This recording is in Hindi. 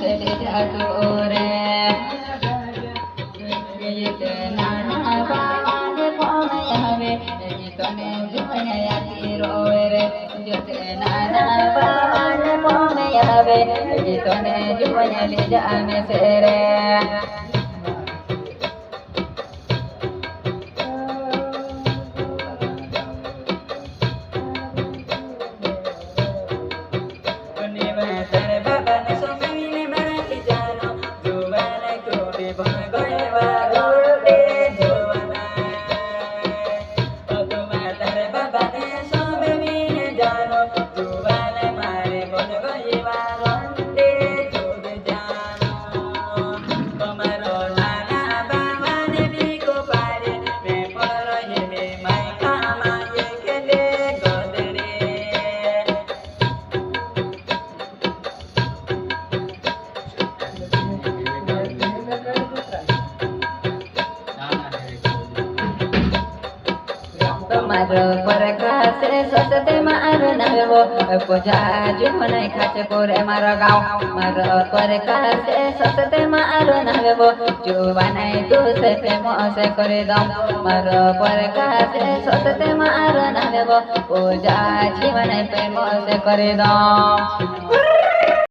चली जाटो रे नाना बाबान पोमे हवे तने जुने याती रोए रे जोते नाना बाबान पोमे हवे तने जुने ले जाने से रे मारो प्रकाश ससते मारो नवेवो पूजा जुमने खाचे पोरे मारो गाँव मारो प्रकाश ससते मारो नवेवो जुवाने तुसे फेमस करे दम मारो प्रकाश ससते मारो नवेवो पूजा जीवने फेमस करे दम।